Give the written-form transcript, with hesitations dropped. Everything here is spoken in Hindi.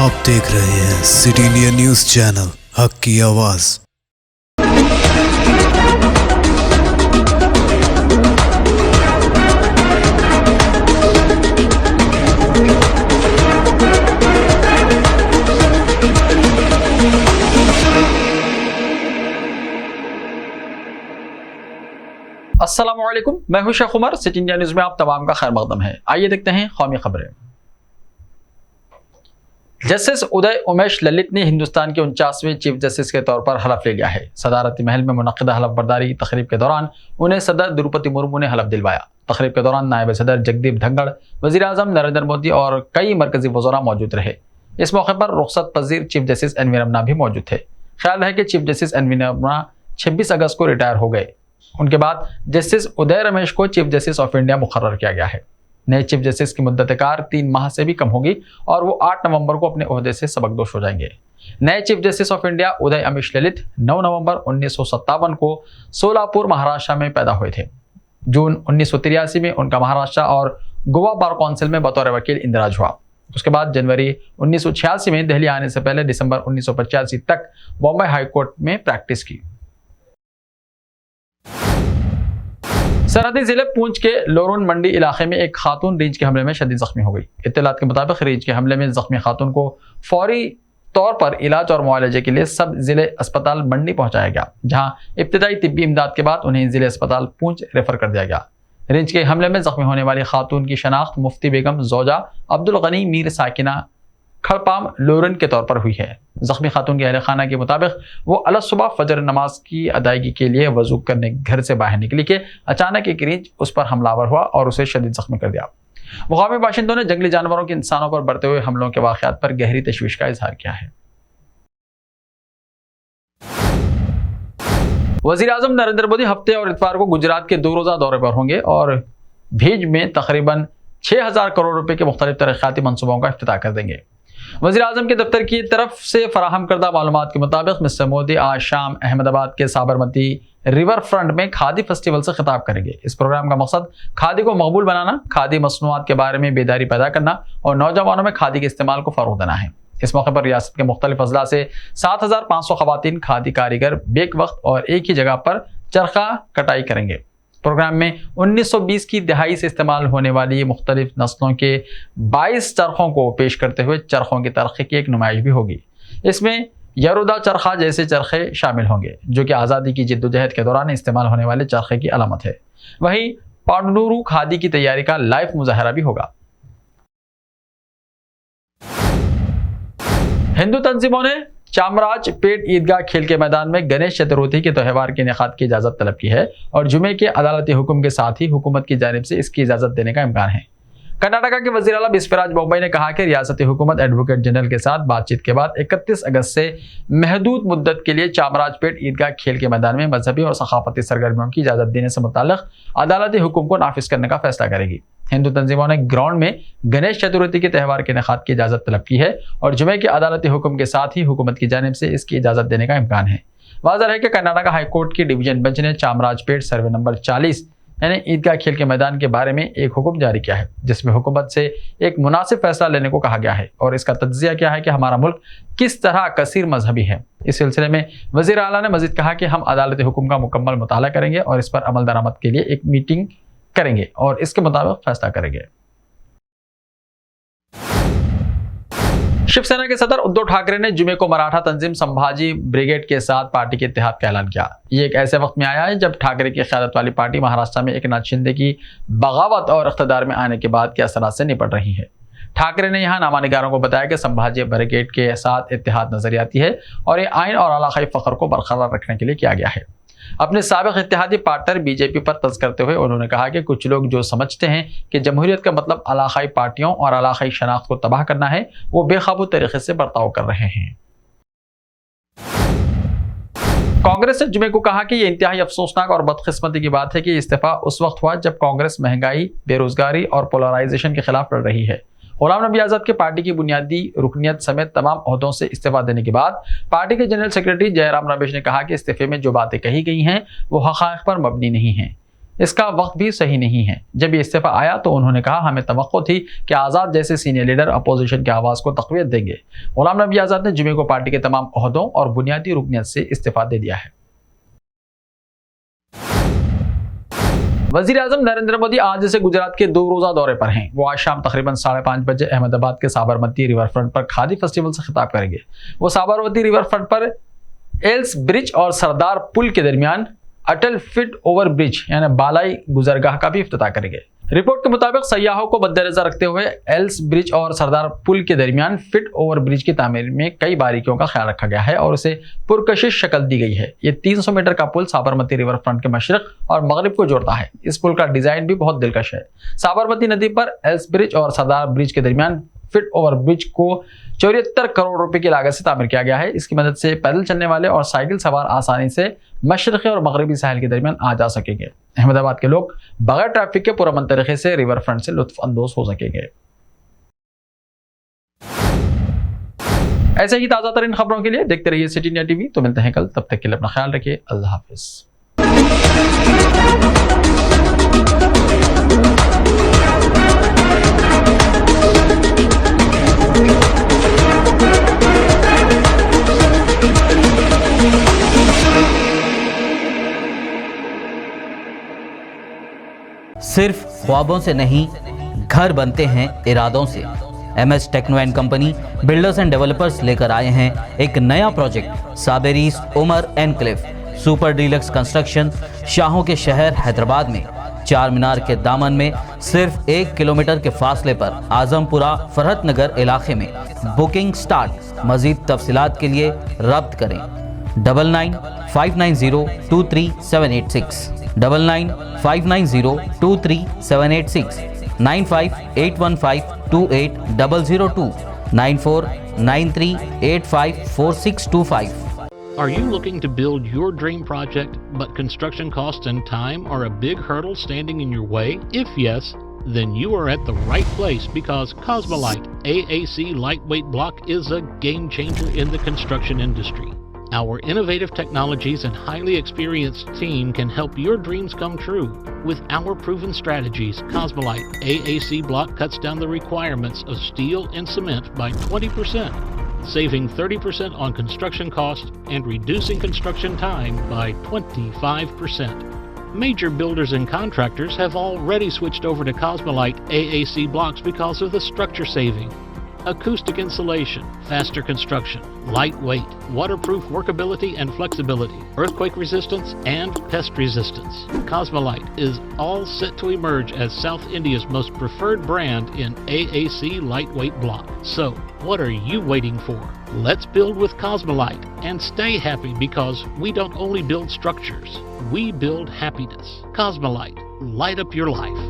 आप देख रहे हैं सिटी इंडिया न्यूज चैनल, हक की आवाज। अस्सलामुअलैकुम, मैं हूं Sheikh Umar. City India News में आप तमाम का खैर मकदम है। आइए देखते हैं कौमी खबरें। जस्टिस उदय उमेश ललित ने हिंदुस्तान के 49वें चीफ जस्टिस के तौर पर हलफ ले लिया है। सदारती महल में मुनक्किदा हलफ बर्दारी तकरीब के दौरान उन्हें सदर द्रौपदी मुर्मू ने हलफ दिलवाया। तकरीब के दौरान नायब सदर जगदीप धनखड़, वजीर आजम नरेंद्र मोदी और कई मरकजी वज़रा मौजूद रहे। इस मौके पर रुखसत पजीर chief justice N V Ramana भी मौजूद थे। ख्याल है कि chief justice N V Ramana 26 अगस्त को रिटायर हो गए। उनके बाद जस्टिस उदय रमेश को चीफ जस्टिस ऑफ इंडिया मुकर्रर किया गया है। नए चीफ जस्टिस की मुद्दत कार 3 माह से भी कम होगी और वो 8 नवंबर को अपने ओहदे से सबकदोश हो जाएंगे। नए चीफ जस्टिस ऑफ इंडिया उदय अमीश ललित 9 नवंबर 1957 को सोलापुर महाराष्ट्र में पैदा हुए थे। जून 1983 में उनका महाराष्ट्र और गोवा बार काउंसिल में बतौर वकील इंदराज हुआ। उसके बाद जनवरी 1986 में दिल्ली आने से पहले दिसंबर 1985 तक बॉम्बे हाईकोर्ट में प्रैक्टिस की। सरहदी जिले पूंछ के लोरुन मंडी इलाके में एक खातून रीछ के हमले में शदीद जख्मी हो गई। इत्तलात के मुताबिक रीछ के हमले में जख्मी खातून को फौरी तौर पर इलाज और मुआलजे के लिए सब जिले अस्पताल मंडी पहुंचाया गया, जहां इब्तिदाई तिब्बी इमदाद के बाद उन्हें जिले अस्पताल पूंछ रेफर कर दिया गया। रीछ के हमले में जख्मी होने वाली खातून की शनाख्त मुफ्ती बेगम जोजा अब्दुल गनी मीर साकिना खड़पाम लोरन के तौर पर हुई है। जख्मी खातून के अहले खाना के मुताबिक वो अलग सुबह फजर नमाज की अदायगी के लिए वजू करने घर से बाहर निकली कि अचानक एक रीछ उस पर हमलावर हुआ और उसे शदीद जख्मी कर दिया। मुकामी बाशिंदों ने जंगली जानवरों के इंसानों पर बढ़ते हुए हमलों के वाक़यात पर गहरी तशवीश का इजहार किया है। वजीर आजम नरेंद्र मोदी हफ्ते और इतवार को गुजरात के 2 रोज़ा दौरे पर होंगे और भीज में तकरीबन 6000 करोड़ रुपए के मुख्तलिफ तरक्याती मनसूबों का इफ्तिताह कर देंगे। वज़ीर आज़म के दफ्तर की तरफ से फराहम करदा मालूमात के मुताबिक मिस्टर मोदी आज शाम अहमदाबाद के साबरमती रिवर फ्रंट में खादी फेस्टिवल से खिताब करेंगे। इस प्रोग्राम का मकसद खादी को मकबूल बनाना, खादी मसनूआत के बारे में बेदारी पैदा करना और नौजवानों में खादी के इस्तेमाल को फरोग देना है। इस मौके पर रियासत के मुख्तलिफ अजला से 7500 खवातीन खादी कारीगर बेक वक्त और एक ही जगह पर चरखा कटाई करेंगे। प्रोग्राम में 1920 की दहाई से इस्तेमाल होने वाली मुख्तलिफ नस्लों के 22 चरखों को पेश करते हुए चरखों की तरक्की की एक नुमाइश भी होगी। इसमें यरुदा चरखा जैसे चरखे शामिल होंगे, जो कि आज़ादी की जिद्दोजहद के दौरान इस्तेमाल होने वाले चरखे की अलामत है। वहीं पांडुरू खादी की तैयारी का लाइव मुजाहरा भी होगा। हिंदू तंजीमों ने चामराज पेट ईदगाह खेल के मैदान में गणेश चतुर्थी के त्यौहार के इनेकाद की इजाजत तलब की है और जुमे के अदालती हुक्म के साथ ही हुकूमत की जानिब से इसकी इजाजत देने का इम्कान है। कर्नाटका के वज़ीर आला बिस्वराज बोम्मई ने कहा कि रियासती हुकूमत एडवोकेट जनरल के साथ बातचीत के बाद 31 अगस्त से महदूद मुद्दत के लिए चामराज पेट ईदगाह खेल के मैदान में मजहबी और सकाफती सरगर्मियों की इजाजत देने से मुताल्लिक अदालती हुक्म को नाफिज करने का फैसला करेगी। हिंदू तंजीमों ने ग्राउंड में गणेश चतुर्थी के त्यौहार के इनेकाद की इजाजत तलब की है और जुमे के अदालती हुक्म के साथ ही हुकूमत की जानिब से इसकी इजाजत देने का इम्कान है। वाज़ेह है कि कर्नाटका हाईकोर्ट की डिवीजन बेंच ने चामराज पेट सर्वे नंबर 40 यानी ईदगाह खेल के मैदान के बारे में एक हुक्म जारी किया है, जिसमें हुकूमत से एक मुनासिब फैसला लेने को कहा गया है और इसका तज्जिया किया है कि हमारा मुल्क किस तरह कसीर मजहबी है। इस सिलसिले में वज़ीर आला ने मजीद कहा कि हम अदालती हुक्म का मुकम्मल मुताला करेंगे और इस पर अमल दरामद के लिए एक मीटिंग करेंगे और इसके मुताबिक फैसला करेंगे। शिवसेना के सदर उद्धव ठाकरे ने जुमे को मराठा तंजीम संभाजी ब्रिगेड के साथ पार्टी के इत्तेहाद का ऐलान किया। ये एक ऐसे वक्त में आया है जब ठाकरे की क़यादत वाली पार्टी महाराष्ट्र में एकनाथ शिंदे की बगावत और इख्तिदार में आने के बाद के असरात से निपट रही है। ठाकरे ने यहाँ नामानिगारों को बताया कि संभाजी ब्रिगेड के साथ इत्तेहाद नजरियाती है और ये आइन और इलाकाई फ़ख्र को बरकरार रखने के लिए किया गया है। अपने साबिक इत्तेहादी पार्टनर बीजेपी पर तंज करते हुए उन्होंने कहा कि कुछ लोग जो समझते हैं कि जमहूरियत का मतलब इलाकाई पार्टियों और इलाकाई शनाख्त को तबाह करना है, वो बेकाबू तरीके से बर्ताव कर रहे हैं। कांग्रेस ने जुमे को कहा कि यह इंतहाई अफसोसनाक और बदकिस्मती की बात है कि इस्तीफा उस वक्त हुआ जब कांग्रेस महंगाई, बेरोजगारी और पोलराइजेशन के खिलाफ लड़ रही है। गुलाम नबी आज़ाद के पार्टी की बुनियादी रुकनियत समेत तमाम ओहदों से इस्तीफा देने के बाद पार्टी के जनरल सेक्रेटरी जयराम रमेश ने कहा कि इस्तीफे में जो बातें कही गई हैं वो हक़ाइक़ पर मबनी नहीं हैं। इसका वक्त भी सही नहीं है। जब ये इस्तीफा आया तो उन्होंने कहा, हमें तवक्को थी कि आज़ाद जैसे सीनियर लीडर अपोजिशन की आवाज़ को तक़वियत देंगे। गुलाम नबी आज़ाद ने जुमे को पार्टी के तमाम ओहदों और बुनियादी रुकनियत से इस्तीफा दे दिया है। वज़ीर आज़म नरेंद्र मोदी आज से गुजरात के 2 रोज़ा दौरे पर हैं। वो आज शाम तकरीबन 5:30 बजे अहमदाबाद के साबरमती रिवर फ्रंट पर खादी फेस्टिवल से खिताब करेंगे। वो साबरमती रिवर फ्रंट पर एल्स ब्रिज और सरदार पुल के दरमियान अटल फिट ओवर ब्रिज यानी बालाई गुजरगाह का भी इफ्तिताह करेंगे। रिपोर्ट के मुताबिक सयाहों को मद्देनजर रखते हुए एल्स ब्रिज और सरदार पुल के दरमियान फिट ओवर ब्रिज की तामीर में कई बारीकियों का ख्याल रखा गया है और उसे पुरकशिश शक्ल दी गई है। ये 300 मीटर का पुल साबरमती रिवर फ्रंट के मशरक और मगरिब को जोड़ता है। इस पुल का डिजाइन भी बहुत दिलकश है। साबरमती नदी पर एल्स ब्रिज और सरदार ब्रिज के दरमियान फिट ओवर ब्रिज को 74 करोड़ रुपए की लागत से तामीर किया गया है। इसकी मदद से पैदल चलने वाले और साइकिल सवार आसानी से मशरक़ी और मगरबी साहिल के दरमियान आ जा सकेंगे। अहमदाबाद के लोग बगैर ट्रैफिक के पुरअमन तरीके से रिवर फ्रंट से लुत्फ अंदोज हो सकेंगे। ऐसे ही ताज़ा तरीन खबरों के लिए देखते रहिए सिटी इंडिया टीवी। तो मिलते हैं कल, तब तक के लिए अपना ख्याल रखिए। अल्लाह हाफिज। सिर्फ ख्वाबों से नहीं, घर बनते हैं इरादों से। MS techno and company builders and developers लेकर आए हैं एक नया प्रोजेक्ट साबेरीज Umar enclave super deluxe construction. शाहों के शहर हैदराबाद में 4 मीनार के दामन में सिर्फ 1 किलोमीटर के फासले पर आजमपुरा फरहत नगर इलाके में। Booking start. मजीद तफसीलात के लिए रब्त करें 9959023786 9959023786 9581528002 9493854625। Are you looking to build your dream project, but construction costs and time are a big hurdle standing in your way? If yes, then you are at the right place, because Cosmolite AAC lightweight block is a game changer in the construction industry. Our innovative technologies and highly experienced team can help your dreams come true. With our proven strategies, Cosmolite AAC block cuts down the requirements of steel and cement by 20%, saving 30% on construction costs and reducing construction time by 25%. Major builders and contractors have already switched over to Cosmolite AAC blocks because of the structure saving. Acoustic insulation, faster construction, lightweight, waterproof workability and flexibility, earthquake resistance and pest resistance. Cosmolite is all set to emerge as South India's most preferred brand in AAC lightweight block. So, what are you waiting for? Let's build with Cosmolite and stay happy, because we don't only build structures, we build happiness. Cosmolite, light up your life.